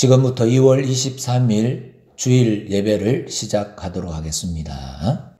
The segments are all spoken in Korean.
지금부터 2월 23일 주일 예배를 시작하도록 하겠습니다.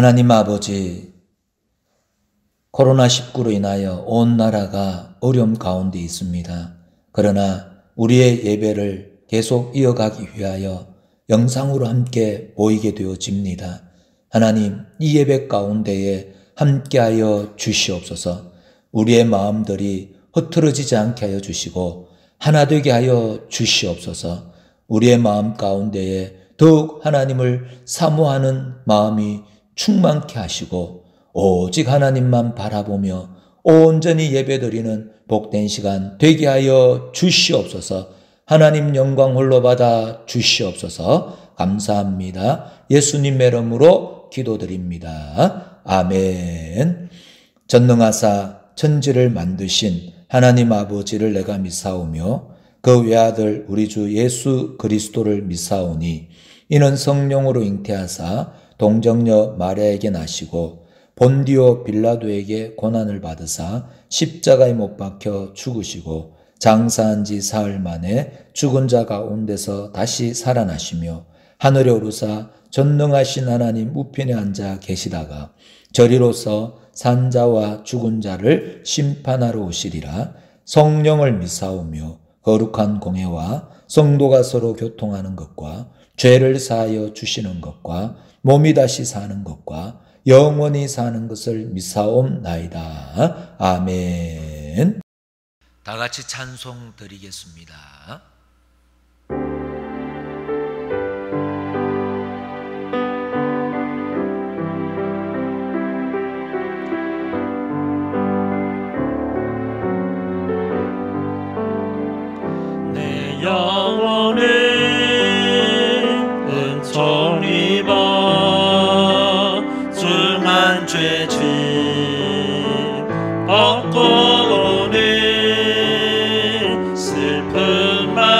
하나님 아버지, 코로나19로 인하여 온 나라가 어려움 가운데 있습니다. 그러나 우리의 예배를 계속 이어가기 위하여 영상으로 함께 모이게 되어집니다. 하나님, 이 예배 가운데에 함께하여 주시옵소서. 우리의 마음들이 흐트러지지 않게 하여 주시고 하나 되게 하여 주시옵소서. 우리의 마음 가운데에 더욱 하나님을 사모하는 마음이 충만케 하시고 오직 하나님만 바라보며 온전히 예배드리는 복된 시간 되게 하여 주시옵소서. 하나님 영광 홀로 받아 주시옵소서. 감사합니다. 예수님의 이름으로 기도드립니다. 아멘. 전능하사 천지를 만드신 하나님 아버지를 내가 믿사오며 그 외아들 우리 주 예수 그리스도를 믿사오니 이는 성령으로 잉태하사 동정녀 마리아에게 나시고 본디오 빌라도에게 고난을 받으사 십자가에 못 박혀 죽으시고 장사한 지 사흘 만에 죽은 자 가운데서 다시 살아나시며 하늘에 오르사 전능하신 하나님 우편에 앉아 계시다가 저리로서 산자와 죽은 자를 심판하러 오시리라. 성령을 믿사오며 거룩한 공회와 성도가 서로 교통하는 것과 죄를 사하여 주시는 것과 몸이 다시 사는 것과 영원히 사는 것을 믿사옵나이다. 아멘. 다 같이 찬송 드리겠습니다. 내 영혼을 은총 입어 중한 죄짐 벗고 오는 슬픔만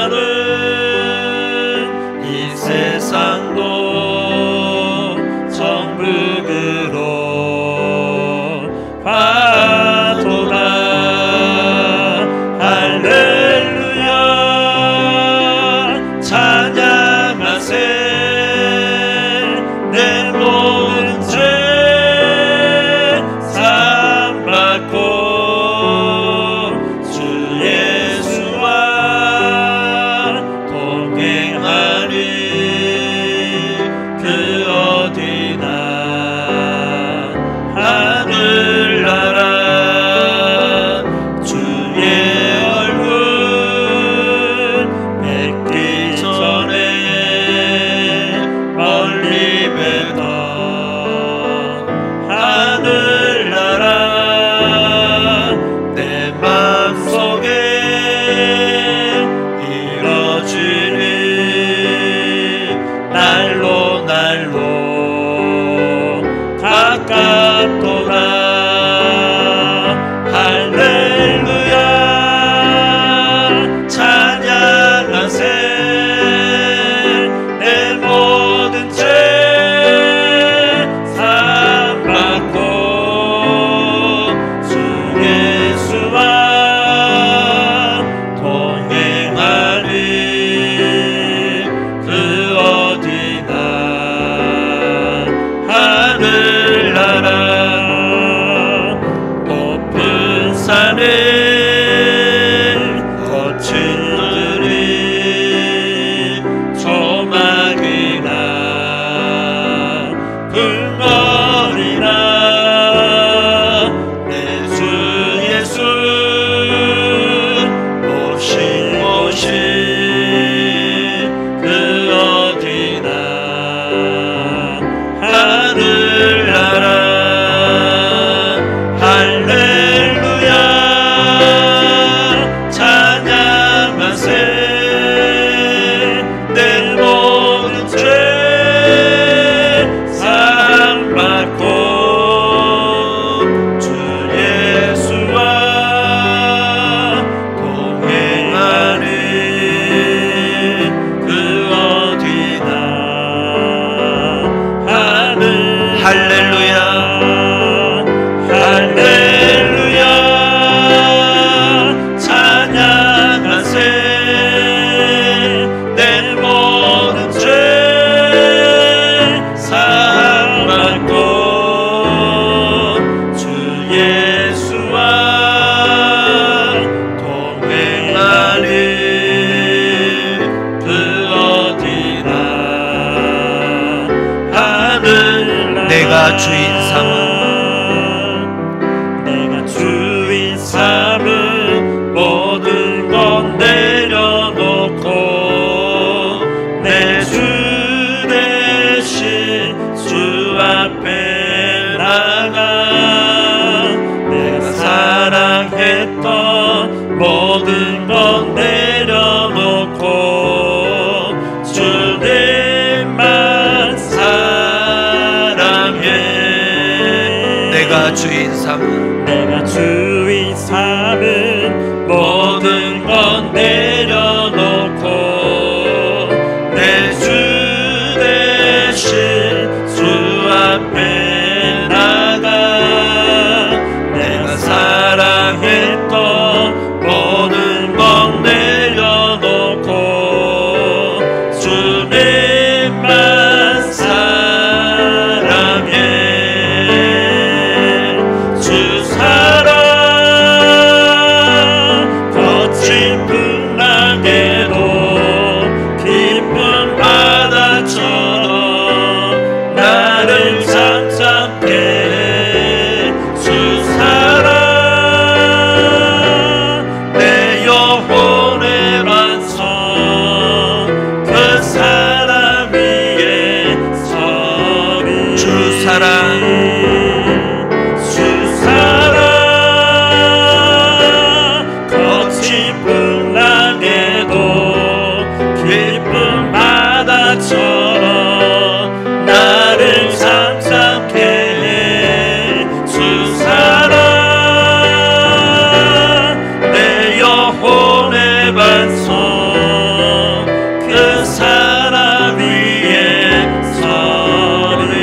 내가 주인 삼은 내가 주인 삼은 모든 건 내려놓고 내 주 대신 주 앞에 나가 내가 사랑했던 모든 건 내려놓고 주님만 사랑해. 내가 주인 삼은 내가 주인 삼은 모든 건 내려놓고 내 주 대신 주 앞에 나가 내가 사랑했던 모든 건 내려놓고 주님만 사랑해. 주 사랑 거친 풍랑에도 깊은 바다처럼 나를 잠잠케 해. 주 사랑 내 영혼의 반석 그 사랑 위에 서리. 주 사랑 주 사랑 거친 풍랑에도 깊은 바다처럼 나를 잠잠케 해. 주 사랑 내 영혼의 반석 그 사랑 위에 서리.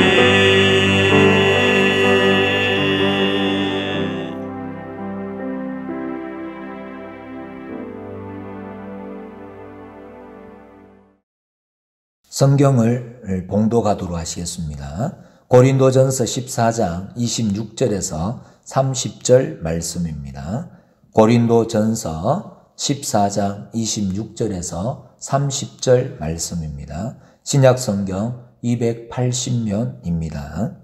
성경을 봉독하도록 하시겠습니다. 고린도전서 14장 26절에서 30절 말씀입니다. 고린도전서 14장 26절에서 30절 말씀입니다. 신약성경 280면입니다.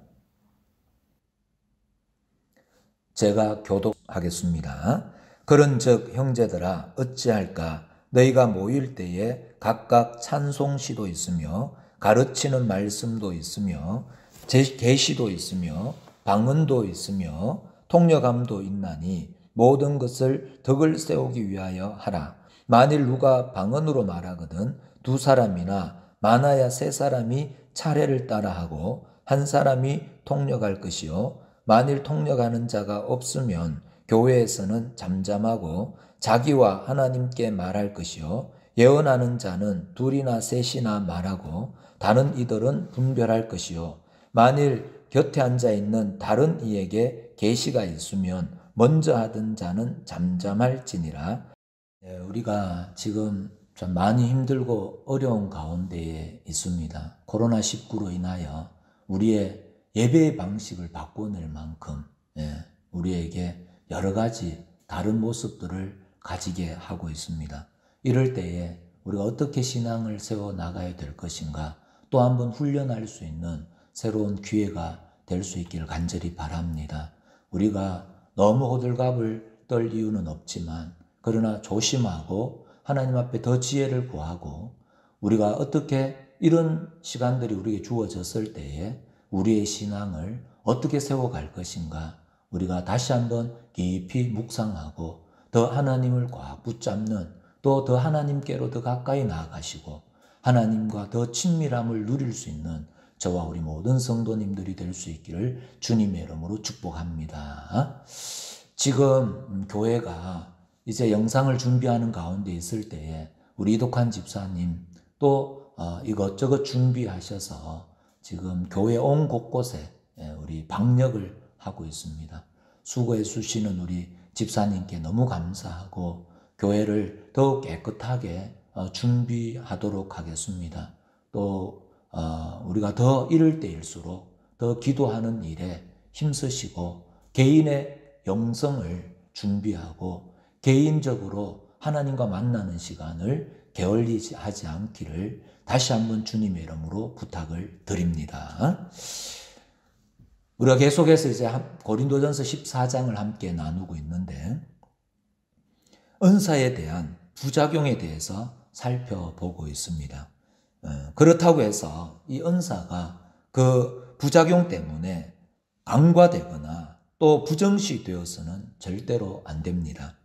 제가 교독하겠습니다. 그런즉 형제들아 어찌할까? 너희가 모일 때에 각각 찬송시도 있으며 가르치는 말씀도 있으며 계시도 있으며 방언도 있으며 통역함도 있나니 모든 것을 덕을 세우기 위하여 하라. 만일 누가 방언으로 말하거든 두 사람이나 많아야 세 사람이 차례를 따라 하고 한 사람이 통역할 것이요 만일 통역하는 자가 없으면 교회에서는 잠잠하고 자기와 하나님께 말할 것이요 예언하는 자는 둘이나 셋이나 말하고 다른 이들은 분별할 것이요 만일 곁에 앉아 있는 다른 이에게 계시가 있으면 먼저 하던 자는 잠잠할지니라. 우리가 지금 좀 많이 힘들고 어려운 가운데에 있습니다. 코로나19로 인하여 우리의 예배의 방식을 바꿔낼 만큼 우리에게 여러 가지 다른 모습들을 가지게 하고 있습니다. 이럴 때에 우리가 어떻게 신앙을 세워 나가야 될 것인가 또 한번 훈련할 수 있는 새로운 기회가 될 수 있기를 간절히 바랍니다. 우리가 너무 호들갑을 떨 이유는 없지만 그러나 조심하고 하나님 앞에 더 지혜를 구하고 우리가 어떻게 이런 시간들이 우리에게 주어졌을 때에 우리의 신앙을 어떻게 세워갈 것인가 우리가 다시 한번 깊이 묵상하고 더 하나님을 꽉 붙잡는 또 더 하나님께로 더 가까이 나아가시고 하나님과 더 친밀함을 누릴 수 있는 저와 우리 모든 성도님들이 될 수 있기를 주님의 이름으로 축복합니다. 지금 교회가 이제 영상을 준비하는 가운데 있을 때에 우리 이독한 집사님 또 이것저것 준비하셔서 지금 교회 온 곳곳에 우리 방역을 하고 있습니다. 수고해 주시는 우리 집사님께 너무 감사하고 교회를 더욱 깨끗하게 준비하도록 하겠습니다. 또 우리가 더 이럴 때일수록 더 기도하는 일에 힘쓰시고 개인의 영성을 준비하고 개인적으로 하나님과 만나는 시간을 게을리지 하지 않기를 다시 한번 주님의 이름으로 부탁을 드립니다. 우리가 계속해서 이제 고린도전서 14장을 함께 나누고 있는데 은사에 대한 부작용에 대해서 살펴보고 있습니다. 그렇다고 해서 이 은사가 그 부작용 때문에 간과되거나 또 부정시되어서는 절대로 안 됩니다.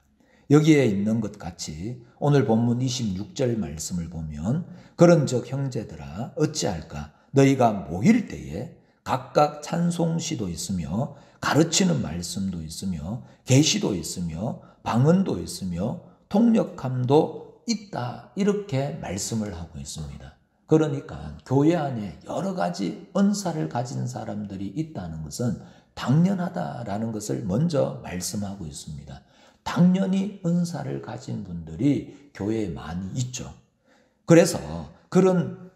여기에 있는 것 같이 오늘 본문 26절 말씀을 보면 그런즉 형제들아 어찌할까 너희가 모일 때에 각각 찬송시도 있으며 가르치는 말씀도 있으며 계시도 있으며 방언도 있으며 통역함도 있다 이렇게 말씀을 하고 있습니다. 그러니까 교회 안에 여러 가지 은사를 가진 사람들이 있다는 것은 당연하다라는 것을 먼저 말씀하고 있습니다. 당연히 은사를 가진 분들이 교회에 많이 있죠. 그래서 그런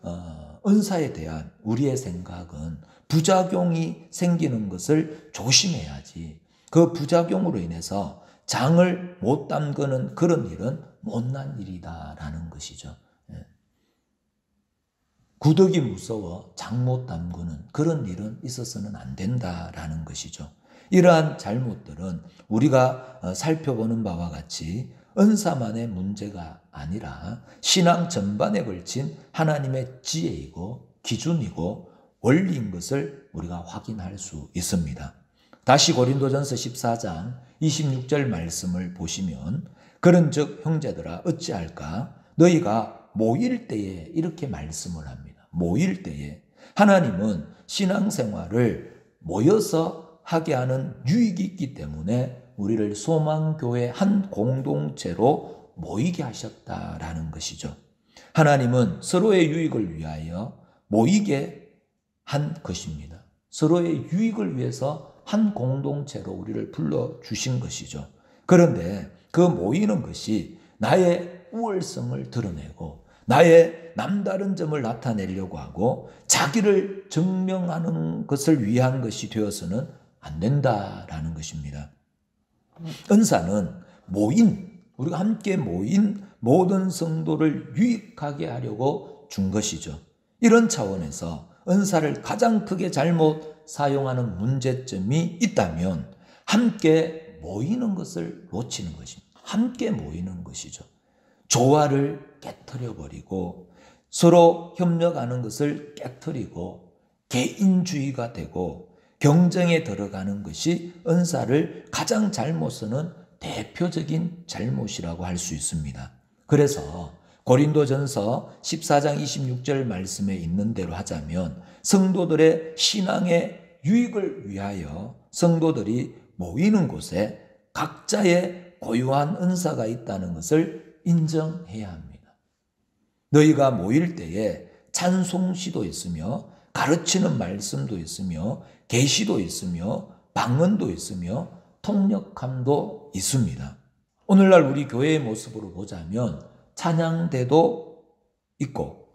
은사에 대한 우리의 생각은 부작용이 생기는 것을 조심해야지 그 부작용으로 인해서 장을 못 담그는 그런 일은 못난 일이다라는 것이죠. 구더기 무서워 장 못 담그는 그런 일은 있어서는 안 된다라는 것이죠. 이러한 잘못들은 우리가 살펴보는 바와 같이 은사만의 문제가 아니라 신앙 전반에 걸친 하나님의 지혜이고 기준이고 원리인 것을 우리가 확인할 수 있습니다. 다시 고린도전서 14장 26절 말씀을 보시면 그런즉 형제들아 어찌할까 너희가 모일 때에 이렇게 말씀을 합니다. 모일 때에 하나님은 신앙생활을 모여서 하게 하는 유익이 있기 때문에 우리를 소망교회 한 공동체로 모이게 하셨다라는 것이죠. 하나님은 서로의 유익을 위하여 모이게 한 것입니다. 서로의 유익을 위해서 한 공동체로 우리를 불러주신 것이죠. 그런데 그 모이는 것이 나의 우월성을 드러내고 나의 남다른 점을 나타내려고 하고 자기를 증명하는 것을 위한 것이 되어서는 안 된다라는 것입니다. 은사는 우리가 함께 모인 모든 성도를 유익하게 하려고 준 것이죠. 이런 차원에서 은사를 가장 크게 잘못 사용하는 문제점이 있다면 함께 모이는 것을 놓치는 것입니다. 함께 모이는 것이죠. 조화를 깨트려버리고 서로 협력하는 것을 깨트리고 개인주의가 되고 경쟁에 들어가는 것이 은사를 가장 잘못 쓰는 대표적인 잘못이라고 할 수 있습니다. 그래서 고린도전서 14장 26절 말씀에 있는 대로 하자면 성도들의 신앙의 유익을 위하여 성도들이 모이는 곳에 각자의 고유한 은사가 있다는 것을 인정해야 합니다. 너희가 모일 때에 찬송시도 있으며 가르치는 말씀도 있으며 계시도 있으며 방언도 있으며 통역함도 있습니다. 오늘날 우리 교회의 모습으로 보자면 찬양대도 있고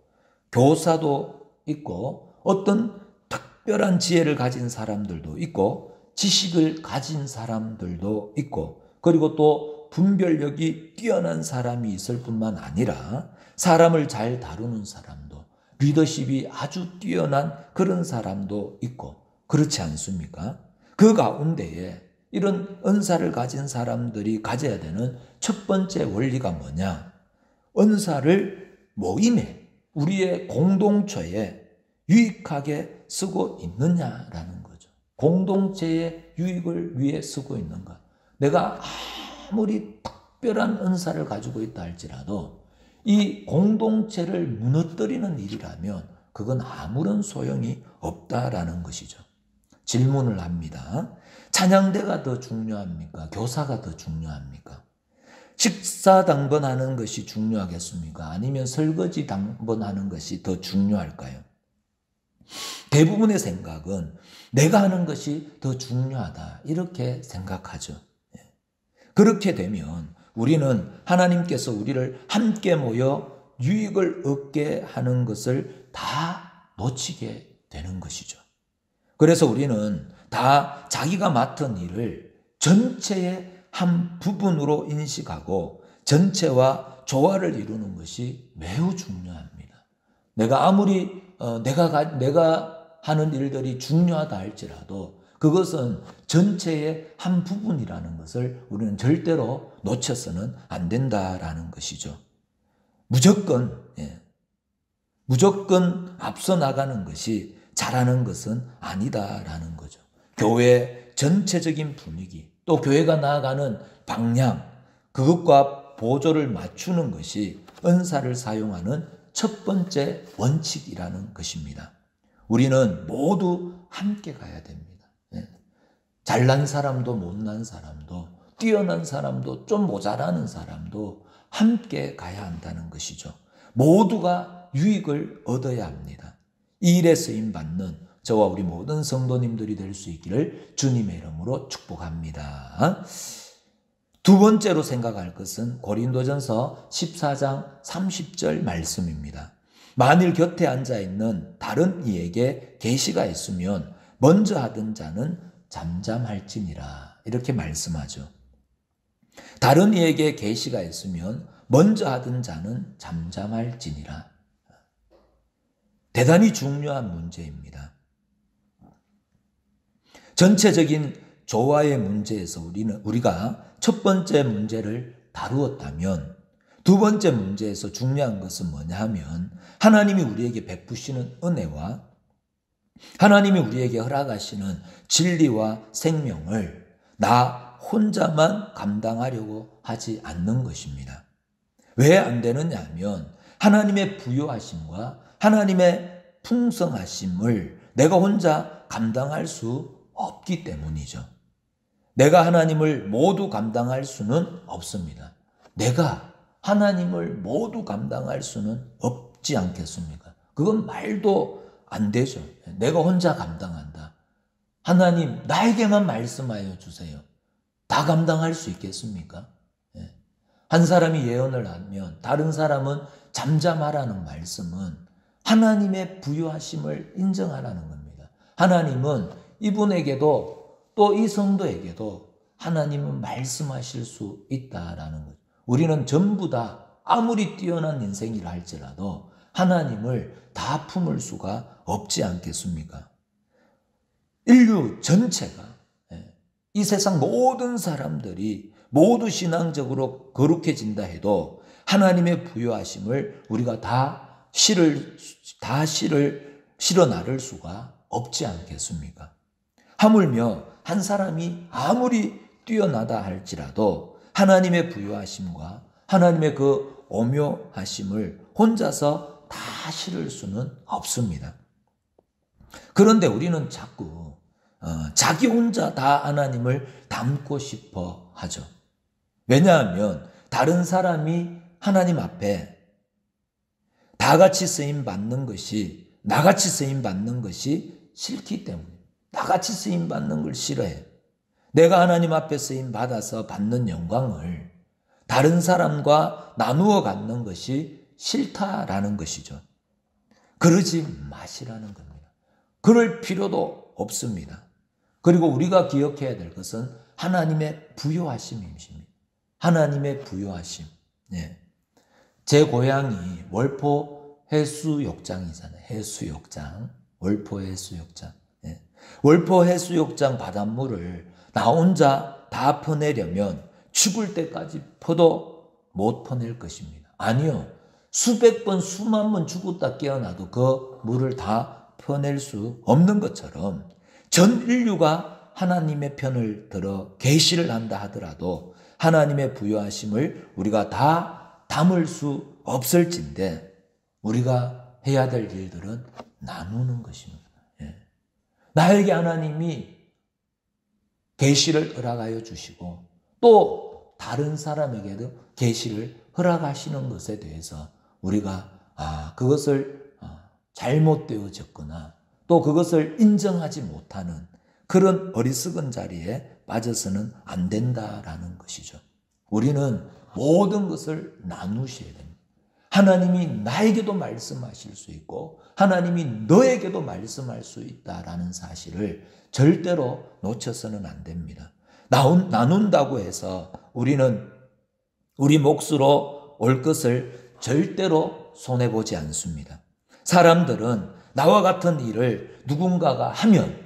교사도 있고 어떤 특별한 지혜를 가진 사람들도 있고 지식을 가진 사람들도 있고 그리고 또 분별력이 뛰어난 사람이 있을 뿐만 아니라 사람을 잘 다루는 사람도 리더십이 아주 뛰어난 그런 사람도 있고 그렇지 않습니까? 그 가운데에 이런 은사를 가진 사람들이 가져야 되는 첫 번째 원리가 뭐냐? 은사를 모임에 우리의 공동체에 유익하게 쓰고 있느냐라는 거죠. 공동체의 유익을 위해 쓰고 있는가? 내가 아무리 특별한 은사를 가지고 있다 할지라도 이 공동체를 무너뜨리는 일이라면 그건 아무런 소용이 없다라는 것이죠. 질문을 합니다. 찬양대가 더 중요합니까? 교사가 더 중요합니까? 식사 당번하는 것이 중요하겠습니까? 아니면 설거지 당번하는 것이 더 중요할까요? 대부분의 생각은 내가 하는 것이 더 중요하다 이렇게 생각하죠. 그렇게 되면 우리는 하나님께서 우리를 함께 모여 유익을 얻게 하는 것을 다 놓치게 되는 것이죠. 그래서 우리는 다 자기가 맡은 일을 전체의 한 부분으로 인식하고 전체와 조화를 이루는 것이 매우 중요합니다. 내가 아무리 내가 하는 일들이 중요하다 할지라도 그것은 전체의 한 부분이라는 것을 우리는 절대로 놓쳐서는 안 된다라는 것이죠. 무조건 앞서 나가는 것이 잘하는 것은 아니다라는 거죠. 교회 전체적인 분위기, 또 교회가 나아가는 방향, 그것과 보조를 맞추는 것이 은사를 사용하는 첫 번째 원칙이라는 것입니다. 우리는 모두 함께 가야 됩니다. 잘난 사람도 못난 사람도 뛰어난 사람도 좀 모자라는 사람도 함께 가야 한다는 것이죠. 모두가 유익을 얻어야 합니다. 이 일에 쓰임받는 저와 우리 모든 성도님들이 될 수 있기를 주님의 이름으로 축복합니다. 두 번째로 생각할 것은 고린도전서 14장 30절 말씀입니다. 만일 곁에 앉아있는 다른 이에게 계시가 있으면 먼저 하던 자는 잠잠할지니라, 이렇게 말씀하죠. 다른 이에게 계시가 있으면 먼저 하던 자는 잠잠할지니라. 대단히 중요한 문제입니다. 전체적인 조화의 문제에서 우리가 첫 번째 문제를 다루었다면 두 번째 문제에서 중요한 것은 뭐냐 하면 하나님이 우리에게 베푸시는 은혜와 하나님이 우리에게 허락하시는 진리와 생명을 나 혼자만 감당하려고 하지 않는 것입니다. 왜 안 되느냐 하면 하나님의 부요하심과 하나님의 풍성하심을 내가 혼자 감당할 수 없기 때문이죠. 내가 하나님을 모두 감당할 수는 없습니다. 내가 하나님을 모두 감당할 수는 없지 않겠습니까? 그건 말도 안 되죠. 내가 혼자 감당한다. 하나님 나에게만 말씀하여 주세요. 다 감당할 수 있겠습니까? 한 사람이 예언을 하면 다른 사람은 잠잠하라는 말씀은 하나님의 부요하심을 인정하라는 겁니다. 하나님은 이분에게도 또 이 성도에게도 하나님은 말씀하실 수 있다라는 거죠. 우리는 전부 다 아무리 뛰어난 인생이라 할지라도 하나님을 다 품을 수가 없지 않겠습니까? 인류 전체가, 이 세상 모든 사람들이 모두 신앙적으로 거룩해진다 해도 하나님의 부요하심을 우리가 다 실어 나를 수가 없지 않겠습니까? 하물며 한 사람이 아무리 뛰어나다 할지라도 하나님의 부요하심과 하나님의 그 오묘하심을 혼자서 다 실을 수는 없습니다. 그런데 우리는 자꾸 자기 혼자 다 하나님을 담고 싶어 하죠. 왜냐하면 다른 사람이 하나님 앞에 다같이 쓰임받는 것이 나같이 쓰임받는 것이 싫기 때문에 나같이 쓰임받는 걸 싫어해. 내가 하나님 앞에 쓰임받아서 받는 영광을 다른 사람과 나누어 갖는 것이 싫다라는 것이죠. 그러지 마시라는 겁니다. 그럴 필요도 없습니다. 그리고 우리가 기억해야 될 것은 하나님의 부요하심입니다. 하나님의 부요하심. 제 고향이 월포 해수욕장이잖아요. 해수욕장. 월포 해수욕장. 월포 해수욕장 바닷물을 나 혼자 다 퍼내려면 죽을 때까지 퍼도 못 퍼낼 것입니다. 아니요. 수백 번, 수만 번 죽었다 깨어나도 그 물을 다 퍼낼 수 없는 것처럼 전 인류가 하나님의 편을 들어 계시를 한다 하더라도 하나님의 부요하심을 우리가 다 담을 수 없을진데 우리가 해야 될 일들은 나누는 것입니다. 나에게 하나님이 계시를 허락하여 주시고 또 다른 사람에게도 계시를 허락하시는 것에 대해서 우리가 그것을 잘못되어졌거나 또 그것을 인정하지 못하는 그런 어리석은 자리에 빠져서는 안 된다라는 것이죠. 우리는 모든 것을 나누셔야 됩니다. 하나님이 나에게도 말씀하실 수 있고 하나님이 너에게도 말씀할 수 있다라는 사실을 절대로 놓쳐서는 안 됩니다. 나눈다고 해서 우리는 우리 몫으로 올 것을 절대로 손해보지 않습니다. 사람들은 나와 같은 일을 누군가가 하면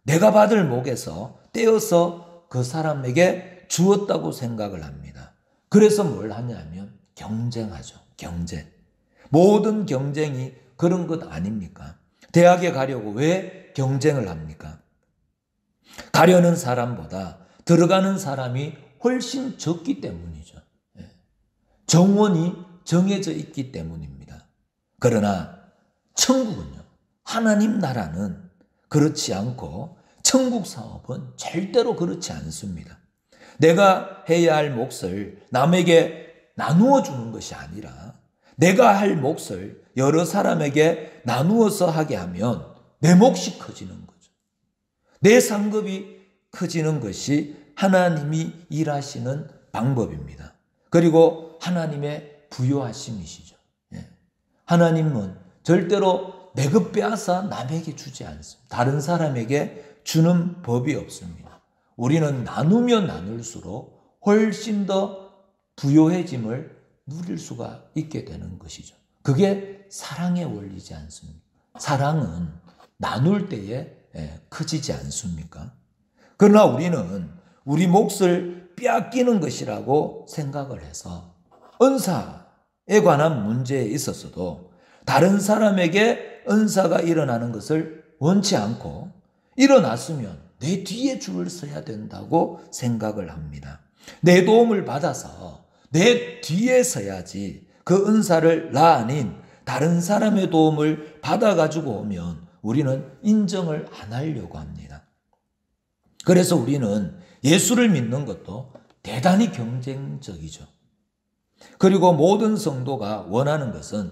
내가 받을 목에서 떼어서 그 사람에게 주었다고 생각을 합니다. 그래서 뭘 하냐면 경쟁하죠. 경쟁. 모든 경쟁이 그런 것 아닙니까? 대학에 가려고 왜 경쟁을 합니까? 가려는 사람보다 들어가는 사람이 훨씬 적기 때문이죠. 정원이 정해져 있기 때문입니다. 그러나 천국은요, 하나님 나라는 그렇지 않고 천국 사업은 절대로 그렇지 않습니다. 내가 해야 할 몫을 남에게 나누어 주는 것이 아니라 내가 할 몫을 여러 사람에게 나누어서 하게 하면 내 몫이 커지는 거죠. 내 상급이 커지는 것이 하나님이 일하시는 방법입니다. 그리고 하나님의 부요하심이시죠. 하나님은 절대로 내 것 빼앗아 남에게 주지 않습니다. 다른 사람에게 주는 법이 없습니다. 우리는 나누면 나눌수록 훨씬 더 부요해짐을 누릴 수가 있게 되는 것이죠. 그게 사랑의 원리지 않습니까? 사랑은 나눌 때에 커지지 않습니까? 그러나 우리는 우리 몫을 빼앗기는 것이라고 생각을 해서 은사에 관한 문제에 있어서도 다른 사람에게 은사가 일어나는 것을 원치 않고 일어났으면 내 뒤에 줄을 서야 된다고 생각을 합니다. 내 도움을 받아서 내 뒤에 서야지 그 은사를 나 아닌 다른 사람의 도움을 받아가지고 오면 우리는 인정을 안 하려고 합니다. 그래서 우리는 예수를 믿는 것도 대단히 경쟁적이죠. 그리고 모든 성도가 원하는 것은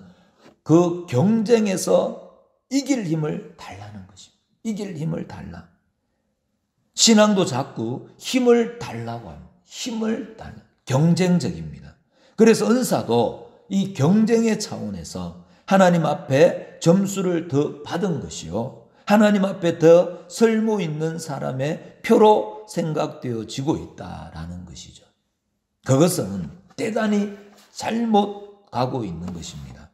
그 경쟁에서 이길 힘을 달라는 것입니다. 이길 힘을 달라. 신앙도 자꾸 힘을 달라고 합니다. 힘을 달라. 경쟁적입니다. 그래서 은사도 이 경쟁의 차원에서 하나님 앞에 점수를 더 받은 것이요, 하나님 앞에 더 쓸모 있는 사람의 표로 생각되어지고 있다라는 것이죠. 그것은 대단히 잘못 가고 있는 것입니다.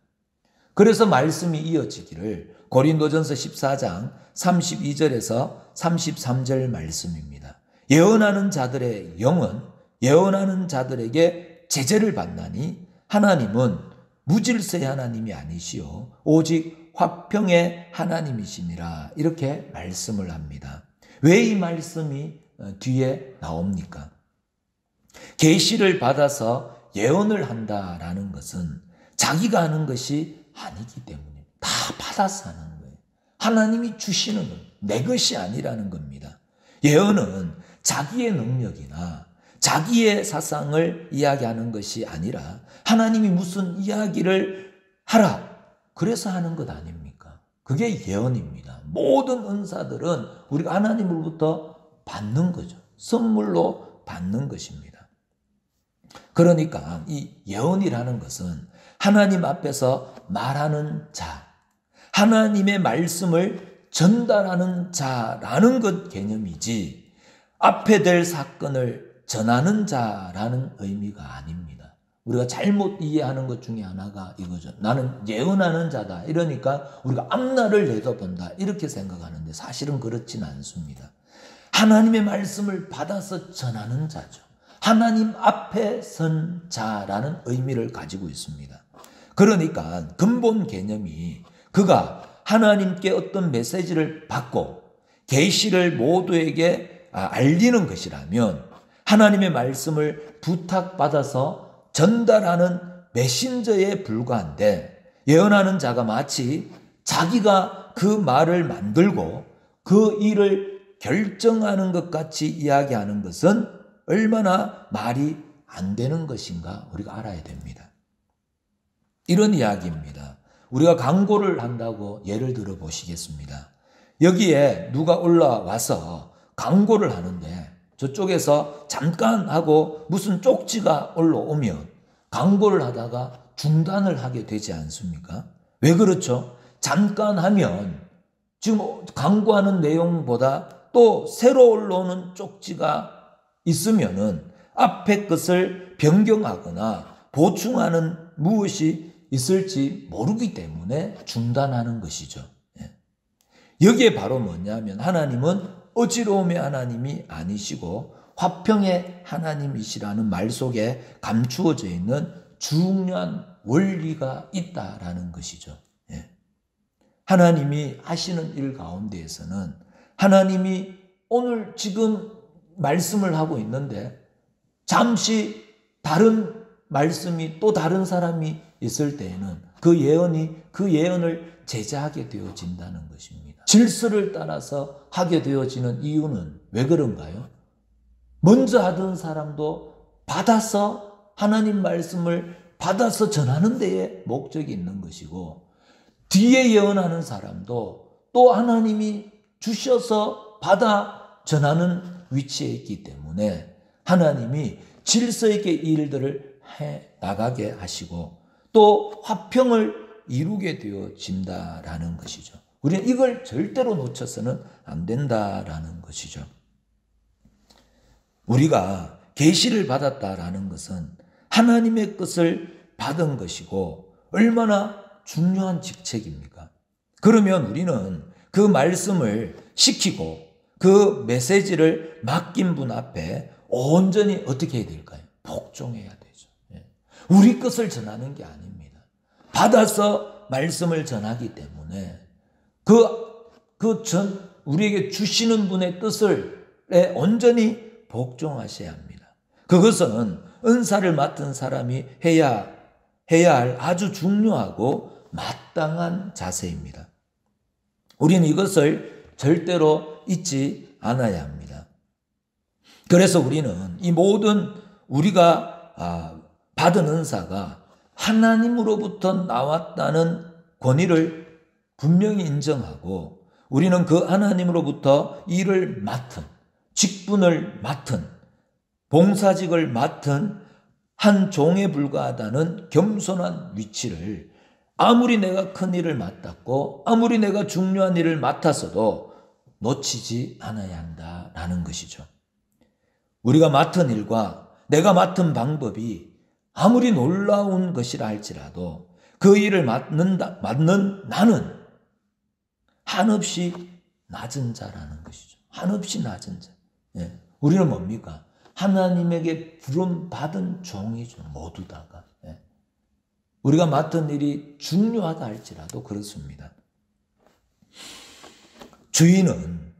그래서 말씀이 이어지기를 고린도전서 14장 32절에서 33절 말씀입니다. 예언하는 자들의 영은 예언하는 자들에게 제재를 받나니 하나님은 무질서의 하나님이 아니시오 오직 화평의 하나님이시니라, 이렇게 말씀을 합니다. 왜 이 말씀이 뒤에 나옵니까? 계시를 받아서 예언을 한다라는 것은 자기가 하는 것이 아니기 때문에 다 받아서 하는 거예요. 하나님이 주시는 것, 내 것이 아니라는 겁니다. 예언은 자기의 능력이나 자기의 사상을 이야기하는 것이 아니라 하나님이 무슨 이야기를 하라, 그래서 하는 것 아닙니까? 그게 예언입니다. 모든 은사들은 우리가 하나님으로부터 받는 거죠. 선물로 받는 것입니다. 그러니까 이 예언이라는 것은 하나님 앞에서 말하는 자, 하나님의 말씀을 전달하는 자라는 것 개념이지 앞에 될 사건을 전하는 자라는 의미가 아닙니다. 우리가 잘못 이해하는 것 중에 하나가 이거죠. 나는 예언하는 자다. 이러니까 우리가 앞날을 내다본다 이렇게 생각하는데 사실은 그렇진 않습니다. 하나님의 말씀을 받아서 전하는 자죠. 하나님 앞에 선 자라는 의미를 가지고 있습니다. 그러니까 근본 개념이 그가 하나님께 어떤 메시지를 받고 계시를 모두에게 알리는 것이라면 하나님의 말씀을 부탁받아서 전달하는 메신저에 불과한데, 예언하는 자가 마치 자기가 그 말을 만들고 그 일을 결정하는 것 같이 이야기하는 것은 얼마나 말이 안 되는 것인가 우리가 알아야 됩니다. 이런 이야기입니다. 우리가 광고를 한다고 예를 들어 보시겠습니다. 여기에 누가 올라와서 광고를 하는데 저쪽에서 잠깐 하고 무슨 쪽지가 올라오면 광고를 하다가 중단을 하게 되지 않습니까? 왜 그렇죠? 잠깐 하면 지금 광고하는 내용보다 또 새로 올라오는 쪽지가 있으면은 앞에 것을 변경하거나 보충하는 무엇이 있을지 모르기 때문에 중단하는 것이죠. 여기에 바로 뭐냐면 하나님은 어지러움의 하나님이 아니시고 화평의 하나님이시라는 말 속에 감추어져 있는 중요한 원리가 있다라는 것이죠. 하나님이 하시는 일 가운데에서는 하나님이 오늘 지금 말씀을 하고 있는데 잠시 다른 말씀이 또 다른 사람이 있을 때에는 그 예언을 제자하게 되어진다는 것입니다. 질서를 따라서 하게 되어지는 이유는 왜 그런가요? 먼저 하던 사람도 받아서 하나님 말씀을 받아서 전하는 데에 목적이 있는 것이고 뒤에 예언하는 사람도 또 하나님이 주셔서 받아 전하는 위치에 있기 때문에 하나님이 질서 있게 이 일들을 해 나가게 하시고 또 화평을 이루게 되어진다라는 것이죠. 우리는 이걸 절대로 놓쳐서는 안 된다라는 것이죠. 우리가 계시를 받았다라는 것은 하나님의 뜻을 받은 것이고 얼마나 중요한 직책입니까? 그러면 우리는 그 말씀을 시키고 그 메시지를 맡긴 분 앞에 온전히 어떻게 해야 될까요? 복종해야 되죠. 우리 것을 전하는 게 아닙니다. 받아서 말씀을 전하기 때문에 우리에게 주시는 분의 뜻을 온전히 복종하셔야 합니다. 그것은 은사를 맡은 사람이 해야 할 아주 중요하고 마땅한 자세입니다. 우리는 이것을 절대로 잊지 않아야 합니다. 그래서 우리는 이 모든 우리가 받은 은사가 하나님으로부터 나왔다는 권위를 분명히 인정하고 우리는 그 하나님으로부터 일을 맡은, 직분을 맡은, 봉사직을 맡은 한 종에 불과하다는 겸손한 위치를 아무리 내가 큰 일을 맡았고 아무리 내가 중요한 일을 맡았어도 놓치지 않아야 한다라는 것이죠. 우리가 맡은 일과 내가 맡은 방법이 아무리 놀라운 것이라 할지라도 그 일을 맡는 나는 한없이 낮은 자라는 것이죠. 한없이 낮은 자. 우리는 뭡니까? 하나님에게 부름받은 종이죠. 모두 다가. 우리가 맡은 일이 중요하다 할지라도 그렇습니다. 주인은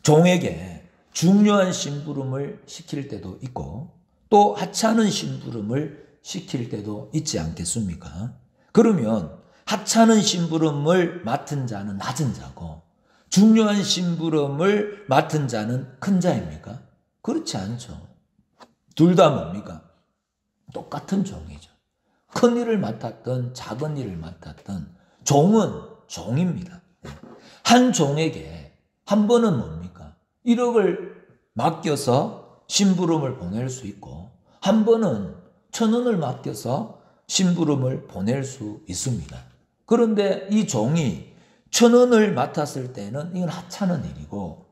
종에게 중요한 심부름을 시킬 때도 있고 또 하찮은 심부름을 시킬 때도 있지 않겠습니까? 그러면 하찮은 심부름을 맡은 자는 낮은 자고 중요한 심부름을 맡은 자는 큰 자입니까? 그렇지 않죠. 둘 다 뭡니까? 똑같은 종이죠. 큰 일을 맡았든 작은 일을 맡았든 종은 종입니다. 한 종에게 한 번은 뭡니까? 1억을 맡겨서 심부름을 보낼 수 있고 한 번은 1,000원을 맡겨서 심부름을 보낼 수 있습니다. 그런데 이 종이 1,000원을 맡았을 때는 이건 하찮은 일이고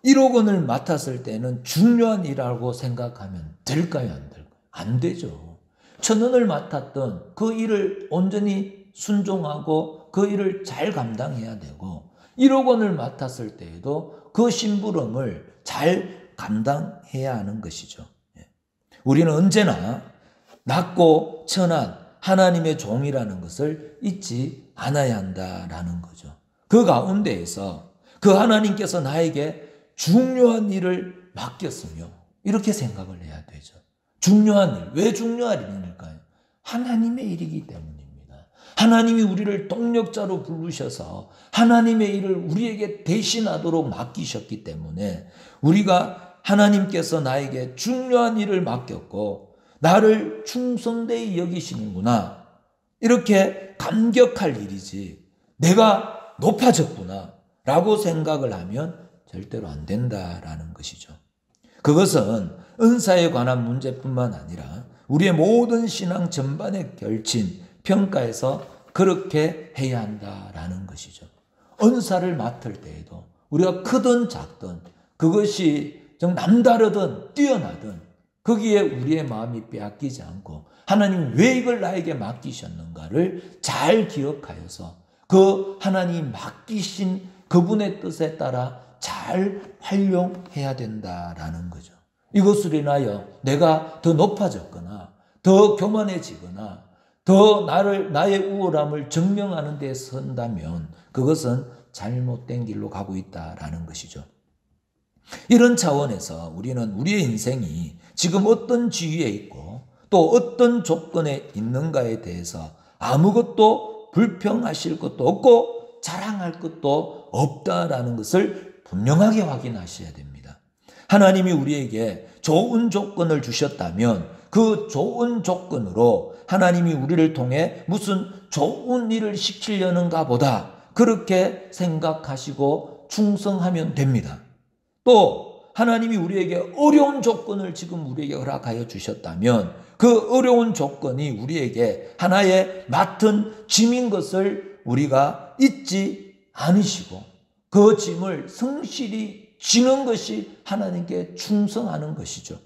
1억 원을 맡았을 때는 중요한 일이라고 생각하면 될까요? 안 될까요? 안 되죠. 1,000원을 맡았던 그 일을 온전히 순종하고 그 일을 잘 감당해야 되고 1억 원을 맡았을 때에도 그 심부름을 잘 감당해야 하는 것이죠. 우리는 언제나 낮고 천한 하나님의 종이라는 것을 잊지 않아야 한다라는 거죠. 그 가운데에서 그 하나님께서 나에게 중요한 일을 맡겼으며 이렇게 생각을 해야 되죠. 중요한 일. 왜 중요한 일일까요? 하나님의 일이기 때문입니다. 하나님이 우리를 동력자로 부르셔서 하나님의 일을 우리에게 대신하도록 맡기셨기 때문에 우리가 하나님께서 나에게 중요한 일을 맡겼고 나를 충성되이 여기시는구나. 이렇게 감격할 일이지 내가 높아졌구나 라고 생각을 하면 절대로 안 된다라는 것이죠. 그것은 은사에 관한 문제뿐만 아니라 우리의 모든 신앙 전반에 걸친 평가에서 그렇게 해야 한다라는 것이죠. 은사를 맡을 때에도 우리가 크든 작든 그것이 좀 남다르든 뛰어나든 거기에 우리의 마음이 빼앗기지 않고 하나님 왜 이걸 나에게 맡기셨는가를 잘 기억하여서 그 하나님 맡기신 그분의 뜻에 따라 잘 활용해야 된다라는 거죠. 이것으로 인하여 내가 더 높아졌거나 더 교만해지거나 더 나의 우월함을 증명하는 데 선다면 그것은 잘못된 길로 가고 있다라는 것이죠. 이런 차원에서 우리는 우리의 인생이 지금 어떤 지위에 있고 또 어떤 조건에 있는가에 대해서 아무것도 불평하실 것도 없고 자랑할 것도 없다라는 것을 분명하게 확인하셔야 됩니다. 하나님이 우리에게 좋은 조건을 주셨다면 그 좋은 조건으로 하나님이 우리를 통해 무슨 좋은 일을 시키려는가 보다 그렇게 생각하시고 충성하면 됩니다. 또 하나님이 우리에게 어려운 조건을 지금 우리에게 허락하여 주셨다면 그 어려운 조건이 우리에게 하나의 맡은 짐인 것을 우리가 잊지 않으시고 그 짐을 성실히 지는 것이 하나님께 충성하는 것이죠.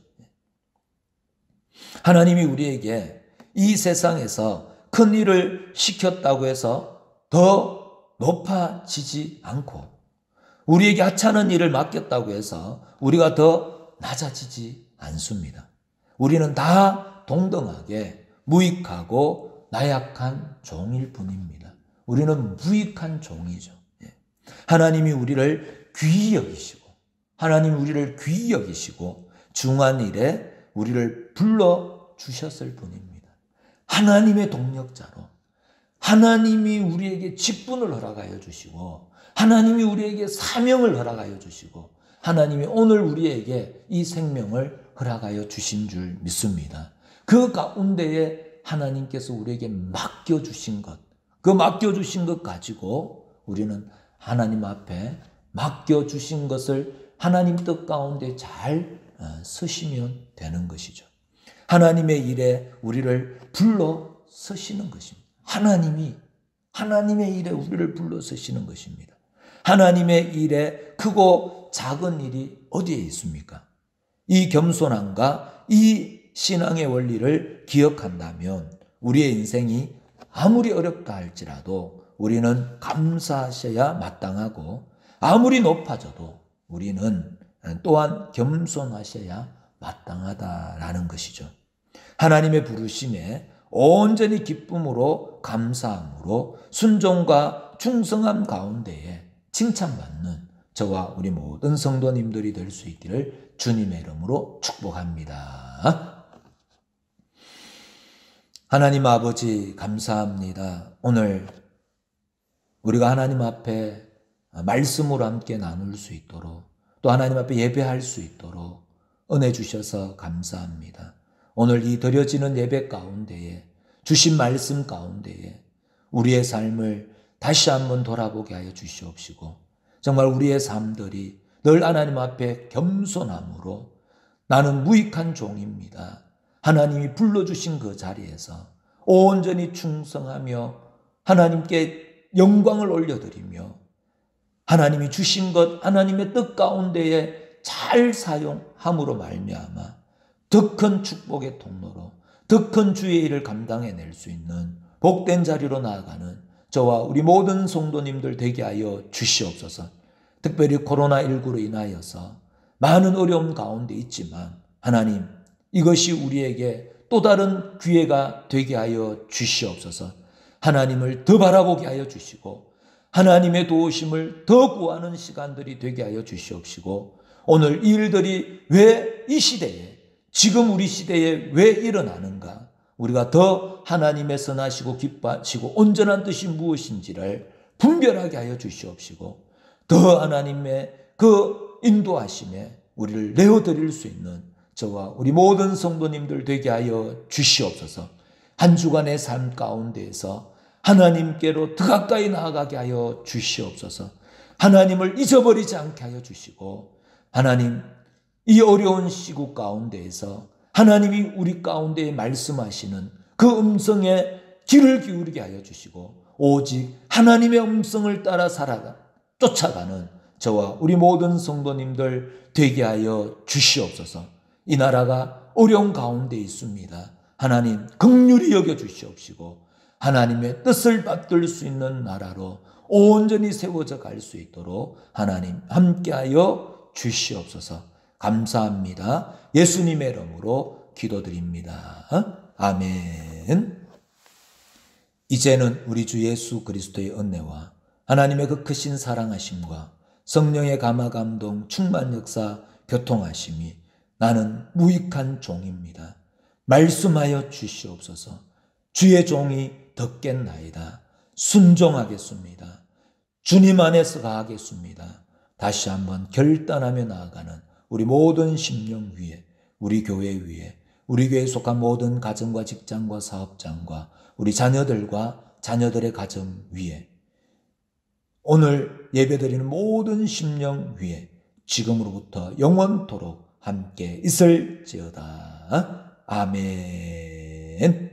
하나님이 우리에게 이 세상에서 큰 일을 시켰다고 해서 더 높아지지 않고 우리에게 하찮은 일을 맡겼다고 해서 우리가 더 낮아지지 않습니다. 우리는 다 동등하게 무익하고 나약한 종일 뿐입니다. 우리는 무익한 종이죠. 하나님이 우리를 귀히 여기시고 하나님이 우리를 귀히 여기시고 중한 일에 우리를 불러주셨을 뿐입니다. 하나님의 동력자로 하나님이 우리에게 직분을 허락하여 주시고 하나님이 우리에게 사명을 허락하여 주시고 하나님이 오늘 우리에게 이 생명을 허락하여 주신 줄 믿습니다. 그 가운데에 하나님께서 우리에게 맡겨주신 것, 그 맡겨주신 것 가지고 우리는 하나님 앞에 맡겨주신 것을 하나님 뜻 가운데 잘 서시면 되는 것이죠. 하나님의 일에 우리를 불러 서시는 것입니다. 하나님의 일에 우리를 불러 서시는 것입니다. 하나님의 일에 크고 작은 일이 어디에 있습니까? 이 겸손함과 이 신앙의 원리를 기억한다면 우리의 인생이 아무리 어렵다 할지라도 우리는 감사하셔야 마땅하고 아무리 높아져도 우리는 또한 겸손하셔야 마땅하다라는 것이죠. 하나님의 부르심에 온전히 기쁨으로 감사함으로 순종과 충성함 가운데에 칭찬받는 저와 우리 모든 성도님들이 될 수 있기를 주님의 이름으로 축복합니다. 하나님 아버지 감사합니다. 오늘 우리가 하나님 앞에 말씀으로 함께 나눌 수 있도록 또 하나님 앞에 예배할 수 있도록 은혜 주셔서 감사합니다. 오늘 이 드려지는 예배 가운데에 주신 말씀 가운데에 우리의 삶을 다시 한번 돌아보게 하여 주시옵시고 정말 우리의 삶들이 늘 하나님 앞에 겸손함으로 나는 무익한 종입니다. 하나님이 불러주신 그 자리에서 온전히 충성하며 하나님께 영광을 올려드리며 하나님이 주신 것 하나님의 뜻 가운데에 잘 사용함으로 말미암아 더 큰 축복의 통로로 더 큰 주의 일을 감당해낼 수 있는 복된 자리로 나아가는 저와 우리 모든 성도님들 되게 하여 주시옵소서. 특별히 코로나19로 인하여서 많은 어려움 가운데 있지만 하나님 이것이 우리에게 또 다른 기회가 되게 하여 주시옵소서. 하나님을 더 바라보게 하여 주시고 하나님의 도우심을 더 구하는 시간들이 되게 하여 주시옵시고 오늘 이 일들이 왜 이 시대에 지금 우리 시대에 왜 일어나는가 우리가 더 하나님의 선하시고 기뻐하시고 온전한 뜻이 무엇인지를 분별하게 하여 주시옵시고 더 하나님의 그 인도하심에 우리를 내어드릴 수 있는 저와 우리 모든 성도님들 되게 하여 주시옵소서. 한 주간의 삶 가운데에서 하나님께로 더 가까이 나아가게 하여 주시옵소서. 하나님을 잊어버리지 않게 하여 주시고 하나님 이 어려운 시국 가운데에서 하나님이 우리 가운데 말씀하시는 그 음성에 귀를 기울이게 하여 주시고 오직 하나님의 음성을 따라 쫓아가는 저와 우리 모든 성도님들 되게 하여 주시옵소서. 이 나라가 어려운 가운데 있습니다. 하나님 긍휼히 여겨 주시옵시고 하나님의 뜻을 받들 수 있는 나라로 온전히 세워져 갈 수 있도록 하나님 함께하여 주시옵소서. 감사합니다. 예수님의 이름으로 기도드립니다. 아멘. 이제는 우리 주 예수 그리스도의 은혜와 하나님의 그 크신 사랑하심과 성령의 감화 감동 충만 역사 교통하심이 나는 무익한 종입니다. 말씀하여 주시옵소서. 주의 종이 듣겠나이다. 순종하겠습니다. 주님 안에서 가겠습니다. 다시 한번 결단하며 나아가는 우리 모든 심령 위에, 우리 교회 위에, 우리 교회에 속한 모든 가정과 직장과 사업장과 우리 자녀들과 자녀들의 가정 위에, 오늘 예배드리는 모든 심령 위에 지금으로부터 영원토록 함께 있을지어다. 아멘.